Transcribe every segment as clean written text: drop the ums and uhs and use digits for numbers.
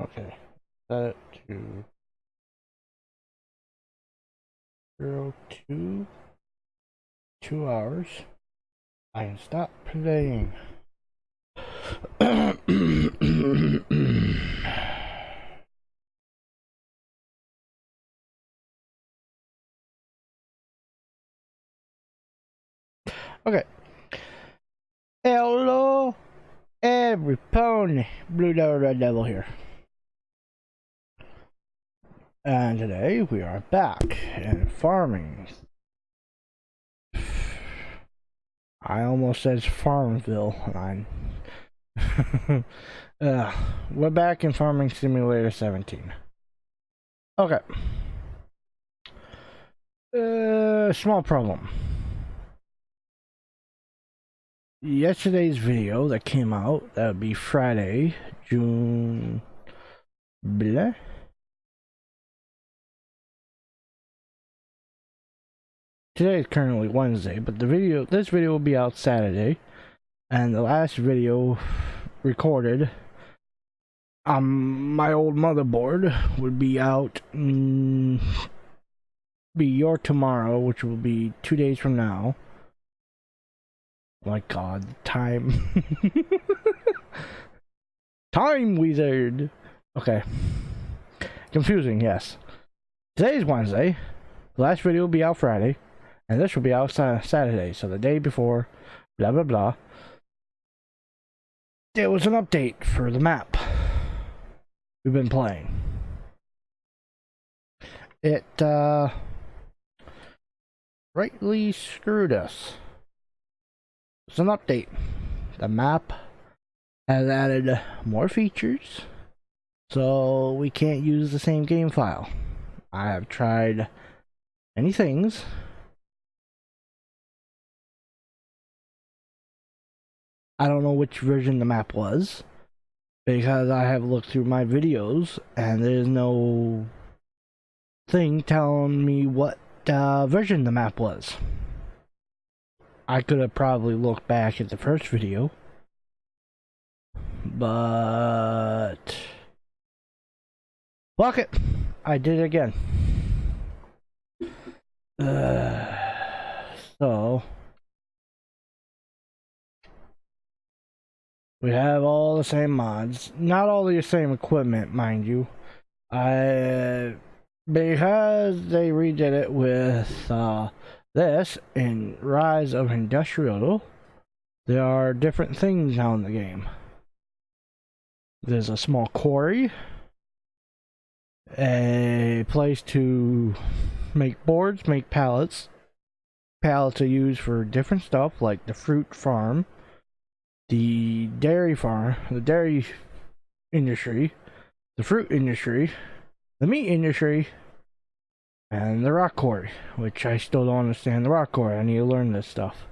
Okay, set it to 02, 2 hours. I can stop playing. Okay. Hello, every pony. Blue Devil, Red Devil here. And today we are back in farming. I almost said Farmville. We're back in Farming Simulator 17. Okay. Small problem. Yesterday's video that came out, that would be Friday, June... Bleh? Today is currently Wednesday, but this video will be out Saturday. And the last video recorded on my old motherboard would be out be your tomorrow, which will be 2 days from now. My god, time. Time wizard. Okay. Confusing, yes. Today's Wednesday. The last video will be out Friday. And this will be out Saturday, so the day before, blah blah blah. There was an update for the map we've been playing. It, rightly screwed us. It's an update. The map has added more features, so we can't use the same game file. I have tried many things. I don't know which version the map was, because I have looked through my videos and there's no thing telling me what version the map was. I could have probably looked back at the first video, but fuck it, I did it again. So we have all the same mods, not all the same equipment, mind you. Because they redid it with this in Rise of Industrial, there are different things now in the game. There's a small quarry, a place to make boards, make pallets. Pallets are used for different stuff like the fruit farm, the dairy farm, the dairy industry, the fruit industry, the meat industry, and the rock quarry, which I still don't understand the rock quarry. I need to learn this stuff.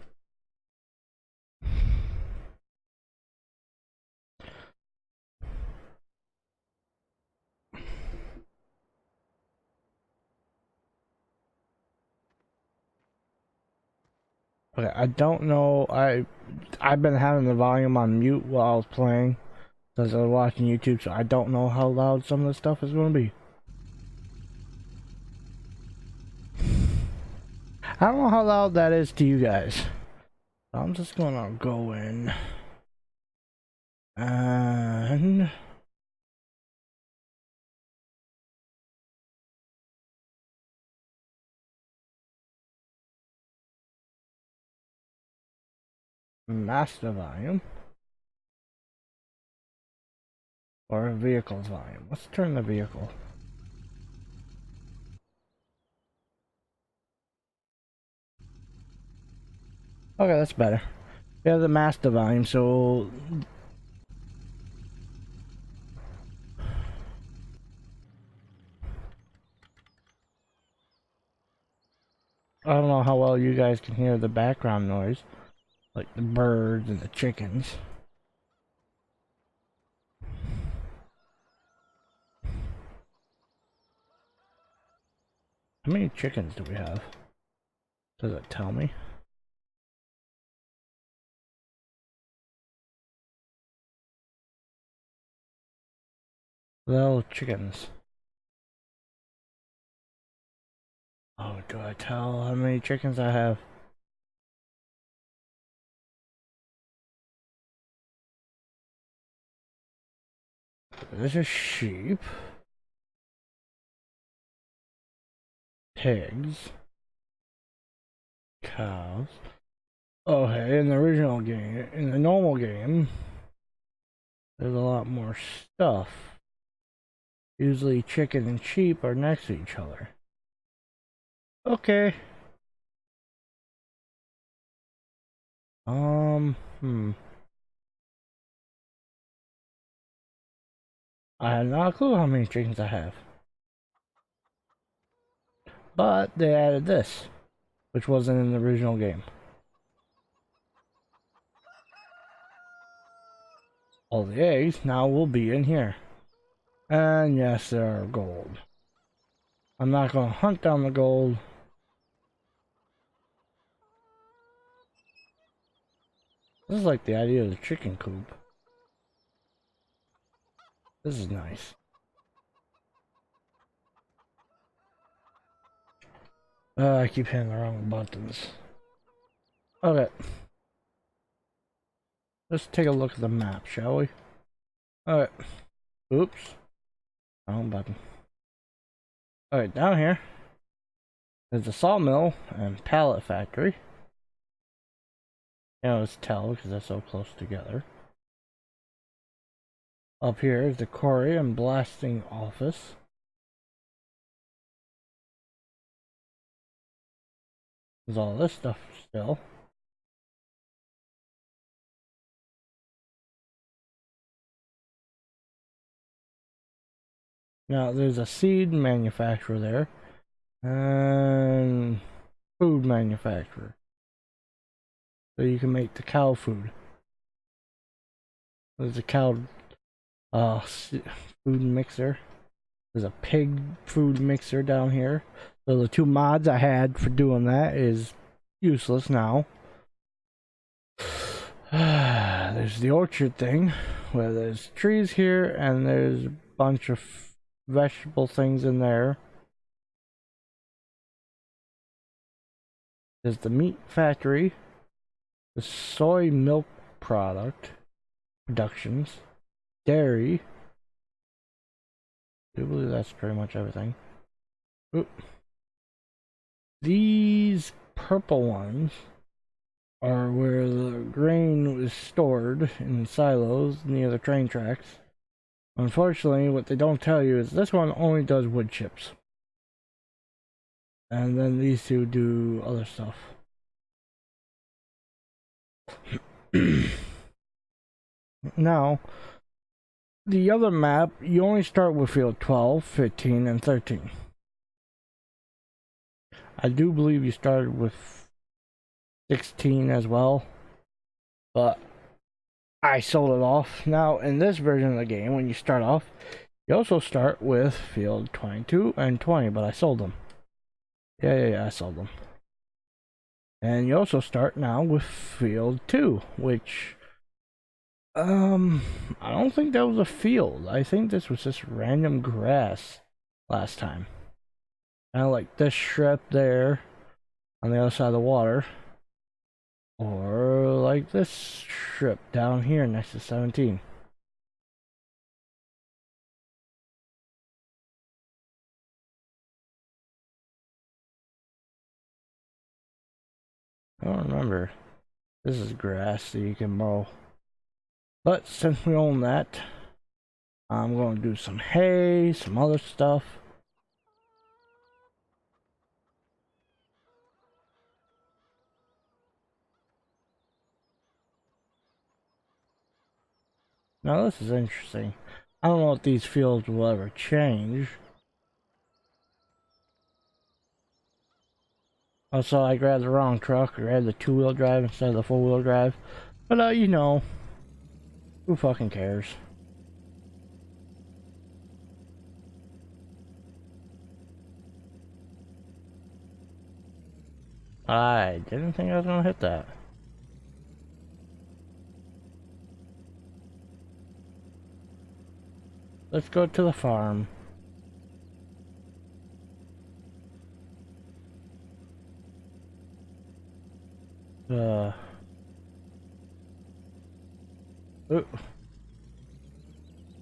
Okay, I don't know. I've been having the volume on mute while I was playing, because I was watching YouTube, so I don't know how loud some of the stuff is going to be. I don't know how loud that is to you guys. I'm just gonna go in and master volume or vehicles volume. Let's turn the vehicle. Okay, that's better. We have the master volume, so I don't know how well you guys can hear the background noise, like the birds and the chickens. How many chickens do we have? Does it tell me? Little chickens. Oh, do I tell how many chickens I have? This is sheep. Pigs. Cows. Okay, in the original game, in the normal game, there's a lot more stuff. Usually chicken and sheep are next to each other. Okay. Hmm. I have not a clue how many chickens I have. But they added this, which wasn't in the original game. All the eggs now will be in here. And yes, there are gold. I'm not going to hunt down the gold. This is like the idea of the chicken coop. This is nice. I keep hitting the wrong buttons. Okay. Let's take a look at the map, shall we? Alright. Oops. Wrong button. Alright, down here. There's a sawmill and pallet factory. You know, it's tell because they're so close together. Up here is the quarry and blasting office. There's all this stuff still. Now there's a seed manufacturer there. And food manufacturer. So you can make the cow food. There's a cow food mixer. There's a pig food mixer down here. So the two mods I had for doing that is useless now. There's the orchard thing, where there's trees here and there's a bunch of vegetable things in there. There's the meat factory, the soy milk product productions, dairy. I believe that's pretty much everything. Oop. These purple ones are where the grain was stored in silos near the train tracks. Unfortunately, what they don't tell you is this one only does wood chips. And then these two do other stuff. Now, the other map, you only start with field 12, 15, and 13. I do believe you started with 16 as well, but I sold it off. Now, in this version of the game, when you start off, you also start with field 22 and 20, but I sold them. Yeah, I sold them. And you also start now with field 2, which I don't think that was a field. I think this was just random grass last time. Kind of like this strip there on the other side of the water. Or like this strip down here next to 17. I don't remember. This is grass so you can mow. But since we own that, I'm going to do some hay, some other stuff. Now this is interesting. I don't know if these fields will ever change. Also, I grabbed the wrong truck. I grabbed the two-wheel drive instead of the four-wheel drive. But, you know, who fucking cares? I didn't think I was gonna hit that. let's go to the farm. Ooh.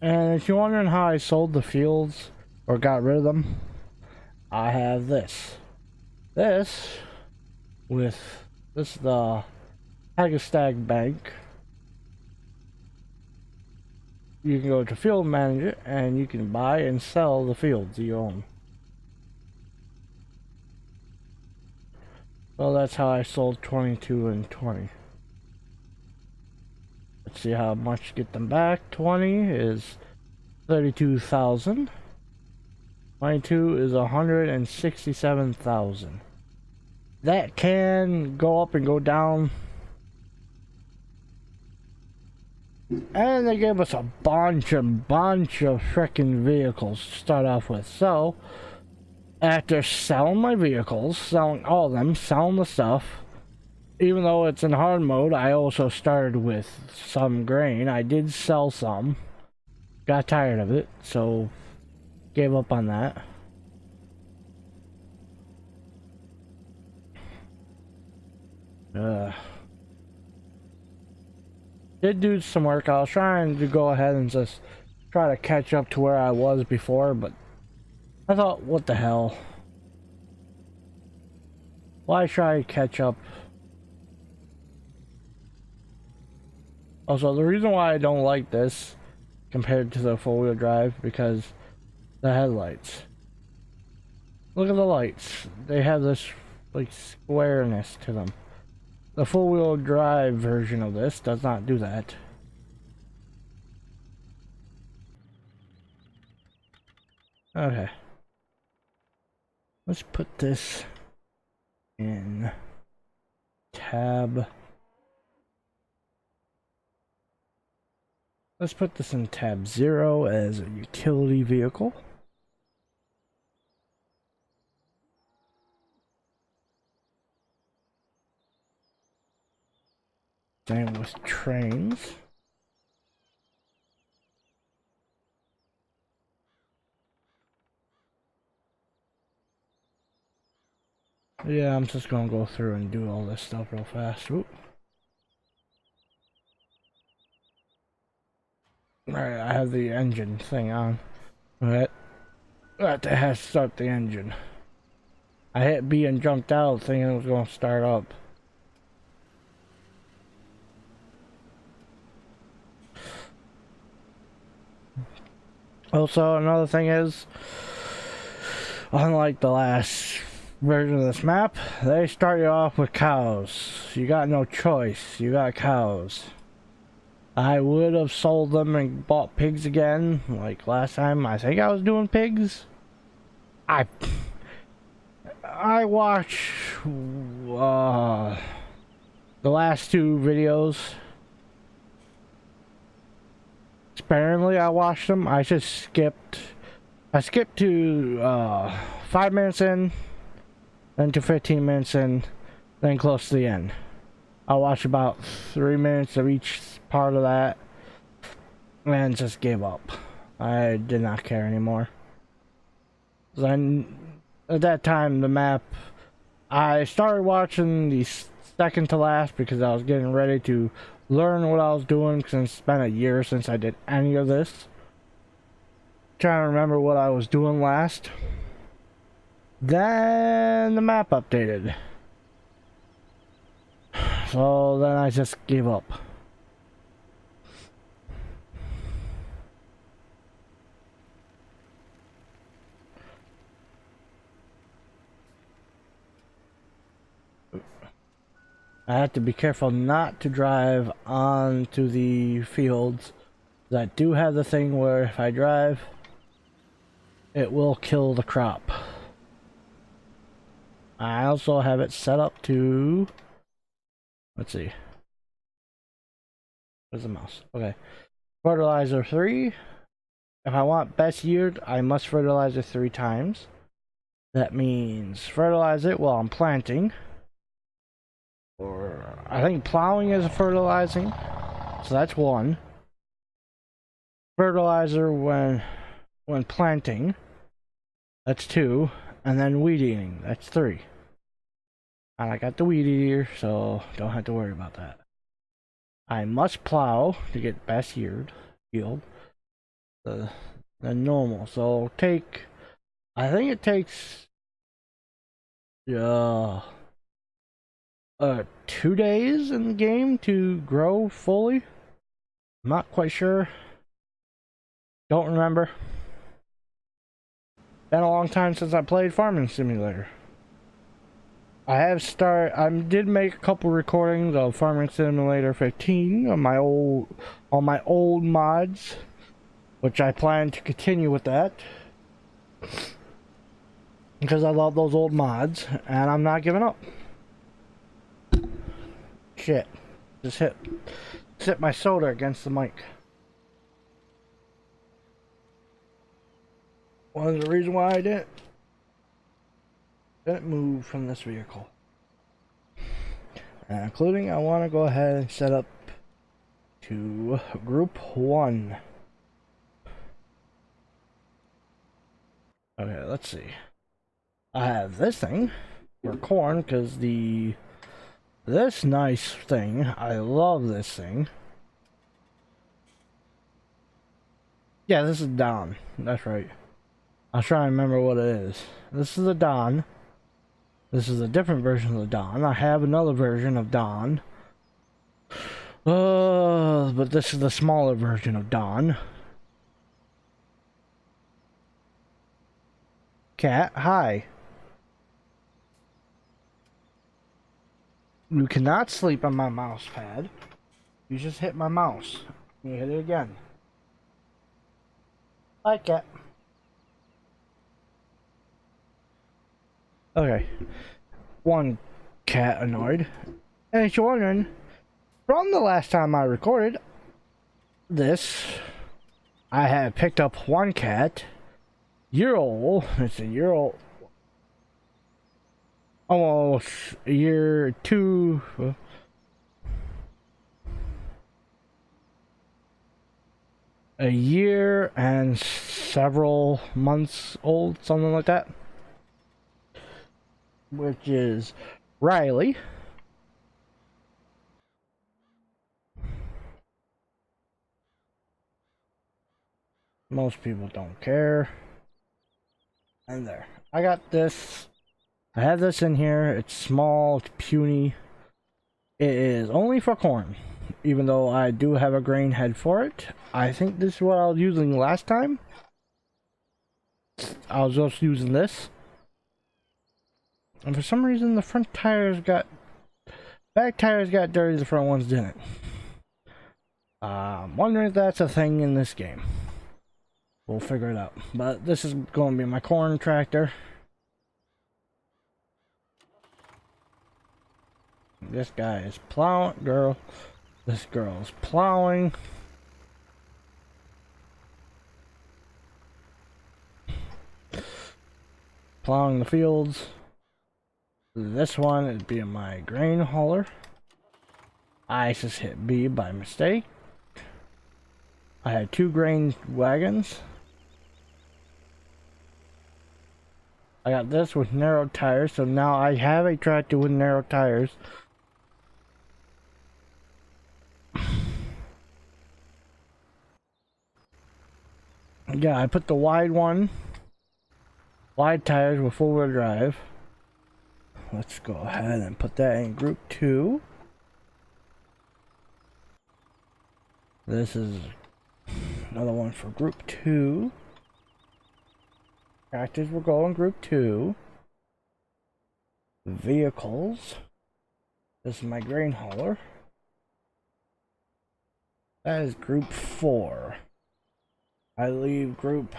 And if you're wondering how I sold the fields or got rid of them, I have this. This is the Hagestag Bank. You can go to Field Manager and you can buy and sell the fields you own. Well, that's how I sold 22 and 20. Let's see how much to get them back. 20 is 32,000. 22 is 167,000. That can go up and go down. And they gave us a bunch of freaking vehicles to start off with. So, after selling my vehicles, selling all of them, selling the stuff, even though it's in hard mode, I also started with some grain. I did sell some. Got tired of it, so gave up on that. Did do some work. I was trying to go ahead and just try to catch up to where I was before, but I thought, what the hell? Why try to catch up? Also, the reason why I don't like this compared to the four-wheel drive, because the headlights. Look at the lights. They have this like squareness to them. The four-wheel drive version of this does not do that. Okay. Let's put this in tab. Let's put this in tab 0 as a utility vehicle. Same with trains. Yeah, I'm just gonna go through and do all this stuff real fast. Oop. Alright, I have the engine thing on. Alright. That has to start the engine. I hit B and jumped out thinking it was gonna start up. Also, another thing is, unlike the last version of this map, they start you off with cows. You got no choice. You got cows. I would have sold them and bought pigs again, like last time. I think I was doing pigs. I watched the last two videos. Sparingly, I watched them. I skipped to 5 minutes in, then to 15 minutes in, then close to the end. I watched about 3 minutes of each part of that and just gave up. I did not care anymore. Then at that time, the map, I started watching the second to last because I was getting ready to learn what I was doing, since it's been a year since I did any of this. Trying to remember what I was doing last. Then the map updated. So then I just gave up. I have to be careful not to drive onto the fields. I do have the thing where if I drive, it will kill the crop. I also have it set up to, let's see, where's the mouse? Okay, fertilizer 3. If I want best yield, I must fertilize it 3 times. That means fertilize it while I'm planting, or I think plowing is fertilizing, so that's 1. fertilizer when planting, that's 2, and then weed eating, that's 3. And I got the weed eater, so don't have to worry about that. I must plow to get best yield. The normal. So I think it takes 2 days in the game to grow fully. I'm not quite sure. Don't remember. Been a long time since I played Farming Simulator. I did make a couple recordings of Farming Simulator 15 on my old mods, which I plan to continue with that because I love those old mods and I'm not giving up. Shit. Just hit my soda against the mic. One of the reasons why I didn't move from this vehicle. Including I want to go ahead and set up to Group 1. Okay, let's see. I have this thing for corn because this nice thing, I love this thing. Yeah, this is Don. That's right. I was trying to remember what it is. This is the Don. This is a different version of the Don. I have another version of Don. But this is the smaller version of Don. Cat, hi. You cannot sleep on my mouse pad. You just hit my mouse. You hit it again. Hi, cat. Okay. One cat annoyed. And if you're wondering, from the last time I recorded this, I had picked up one cat. Year old. It's a year old. Almost a year, 2. A year and several months old, something like that. Which is Riley. Most people don't care. And there. I got this. I have this in here. It's small, it's puny. It is only for corn. Even though I do have a grain head for it. I think this is what I was using last time. I was just using this. And for some reason the back tires got dirty, the front ones didn't. I'm wondering if that's a thing in this game. We'll figure it out. But this is going to be my corn tractor. This guy is plowing, this girl is plowing. Plowing the fields. This one is being my grain hauler. I just hit B by mistake. I had 2 grain wagons. I got this with narrow tires, so now I have a tractor with narrow tires. Yeah, I put the wide tires with 4-wheel drive. Let's go ahead and put that in Group 2. This is another one for Group 2. Tractors will go in Group 2. Vehicles. This is my grain hauler. That is Group 4. I leave Group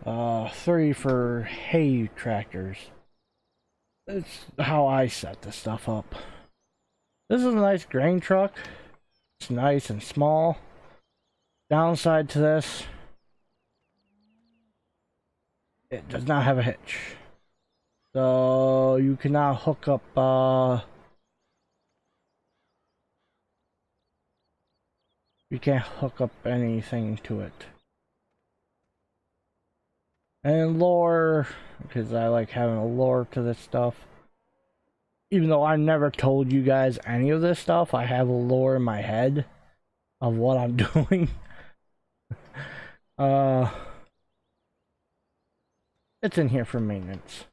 3 for hay tractors. It's how I set this stuff up. This is a nice grain truck. It's nice and small. Downside to this, it does not have a hitch. So you cannot hook up You can't hook up anything to it. And lore, because I like having a lore to this stuff. Even though I never told you guys any of this stuff, I have a lore in my head of what I'm doing. It's in here for maintenance.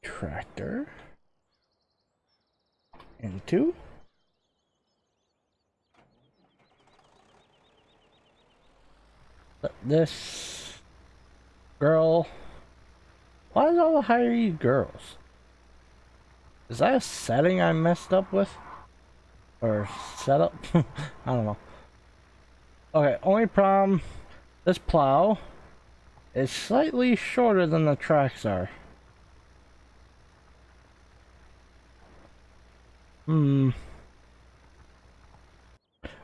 Tractor. Into. But this girl. Why is all the higher E girls? Is that a setting I messed up with? Or setup? I don't know. Okay, only problem, this plow is slightly shorter than the tracks are.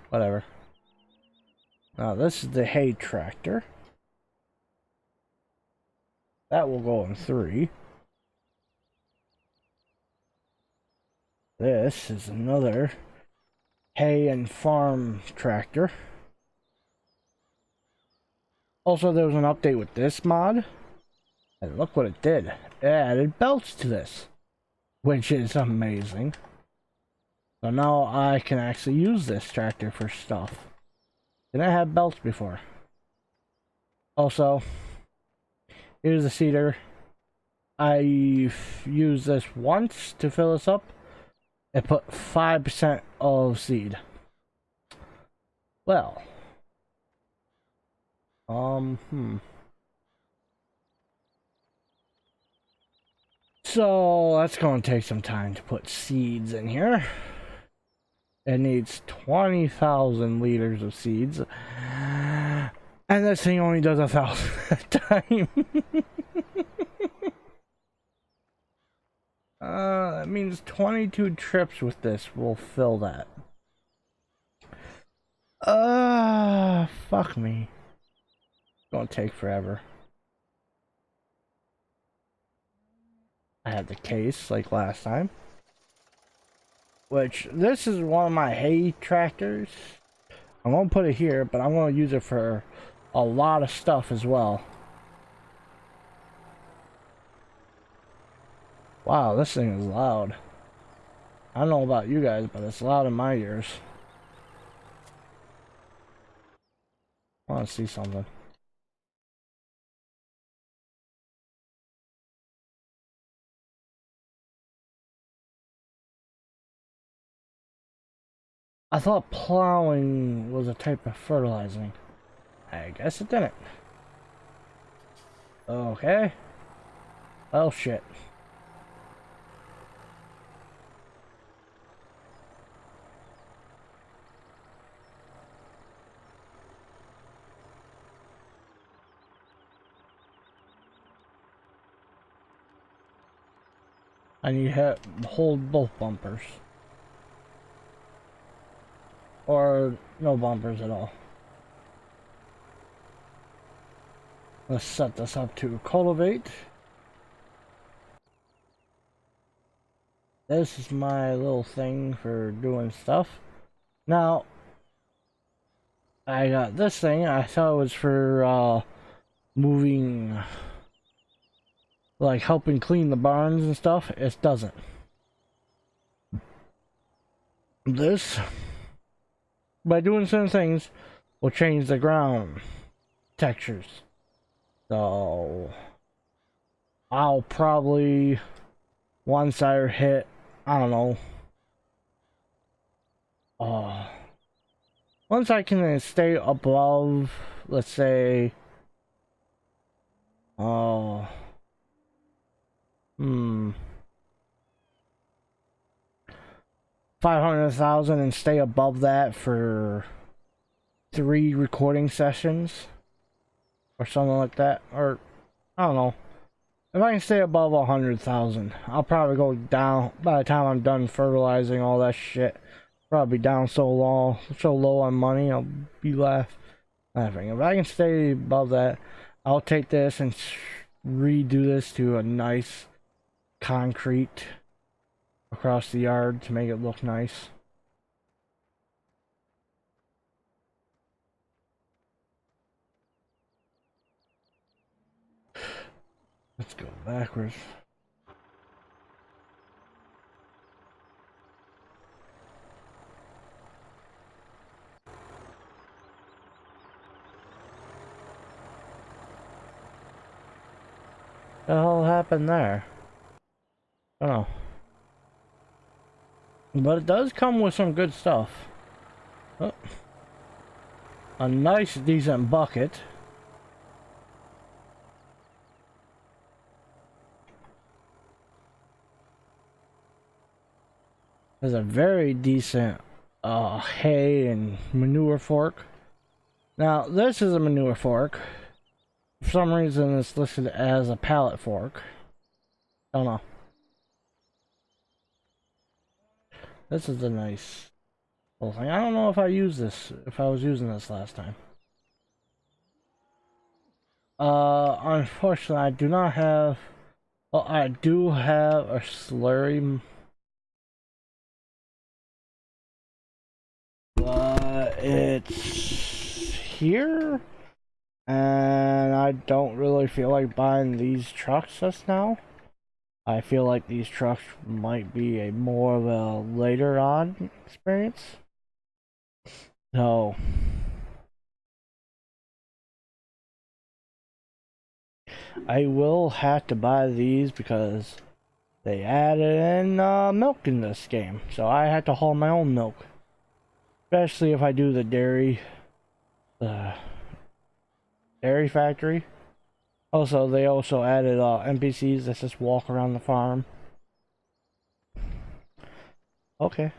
Whatever. Now this is the hay tractor. That will go in 3. This is another hay and farm tractor. Also, there was an update with this mod, and look what it did. It added belts to this, which is amazing. So now I can actually use this tractor for stuff. Didn't have belts before. Also, here's the seeder. I've used this once to fill this up. It put 5% of seed. Well. So that's going to take some time to put seeds in here. It needs 20,000 liters of seeds. And this thing only does 1,000 at a time. That means 22 trips with this will fill that. Fuck me. It's gonna take forever. I had the case like last time. Which, this is one of my hay tractors. I'm gonna put it here, but I'm gonna use it for a lot of stuff as well. Wow, this thing is loud. I don't know about you guys, but it's loud in my ears. I want to see something. I thought plowing was a type of fertilizing. I guess it didn't. Okay. Oh shit. I need to hold both bumpers. Or no bumpers at all. Let's set this up to cultivate. This is my little thing for doing stuff. Now, I got this thing. I thought it was for moving, like helping clean the barns and stuff. It doesn't. This, by doing certain things, will change the ground textures. So, I'll probably, once I hit, I don't know, once I can stay above, let's say, 500,000 and stay above that for 3 recording sessions or something like that, or I don't know. If I can stay above 100,000, I'll probably go down by the time I'm done fertilizing all that shit. Probably down so low on money, I'll be laughing. If I can stay above that, I'll take this and redo this to a nice concrete across the yard to make it look nice. Let's go backwards. What the hell happened there? I don't know. But it does come with some good stuff. Oh. A nice, decent bucket. There's a very decent hay and manure fork. Now, this is a manure fork. For some reason, it's listed as a pallet fork. I don't know. This is a nice little thing. I don't know if I used this, if I was using this last time. Unfortunately, I do not have... Well, I do have a slurry... But it's here, and I don't really feel like buying these trucks just now. I feel like these trucks might be a more of a later on experience. So I will have to buy these because they added in milk in this game. So I had to haul my own milk. Especially if I do the dairy factory. Also, they also added NPCs that just walk around the farm. Okay.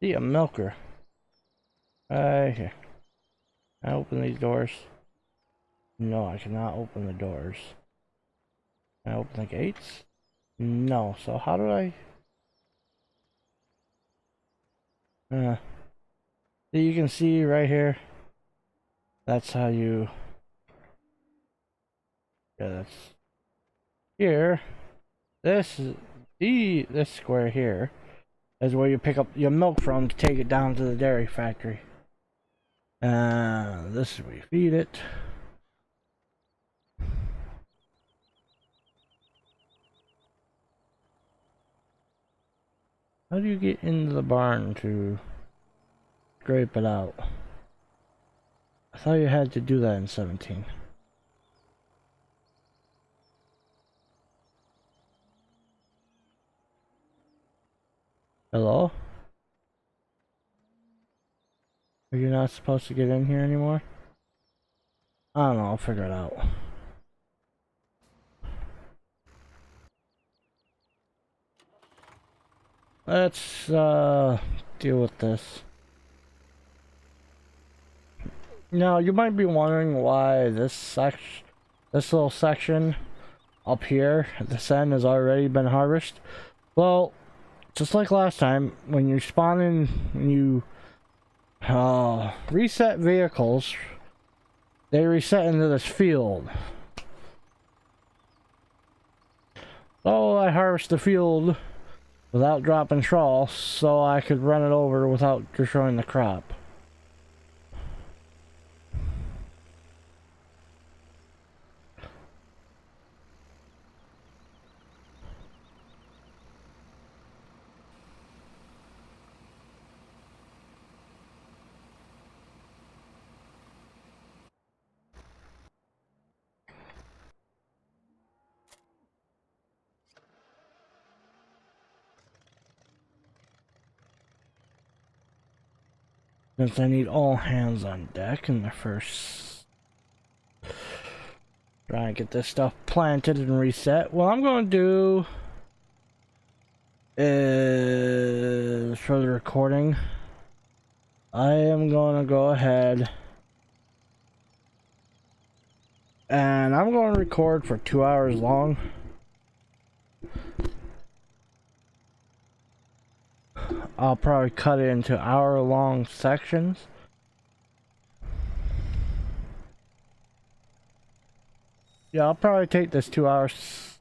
See a milker. Right here. Can I open these doors? No, I cannot open the doors. Can I open the gates? No, so how do I... you can see right here. That's how you... Yeah, that's... Here. This square here is where you pick up your milk from to take it down to the dairy factory. This is where you feed it. How do you get into the barn to scrape it out? I thought you had to do that in 17. Hello? Are you not supposed to get in here anymore? I don't know, I'll figure it out. Let's deal with this. Now you might be wondering why this little section up here at this end has already been harvested. Well, just like last time, when you spawn in, when you reset vehicles, they reset into this field. So I harvest the field without dropping straw, so I could run it over without destroying the crop. Since I need all hands on deck in the first... Try and get this stuff planted and reset. What I'm going to do is, for the recording, I am going to go ahead and I'm going to record for 2 hours long. I'll probably cut it into hour-long sections. Yeah, I'll probably take this 2 hours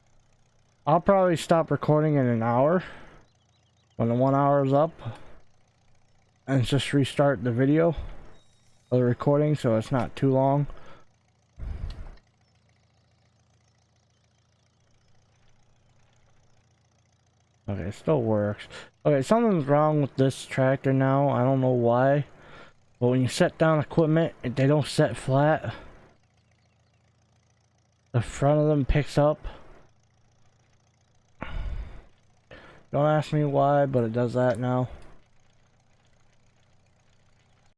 I'll probably stop recording in an hour when the 1 hour is up and just restart the video of the recording so it's not too long. Okay, it still works. Okay, something's wrong with this tractor now. I don't know why. But when you set down equipment, they don't set flat. The front of them picks up. Don't ask me why, but it does that now.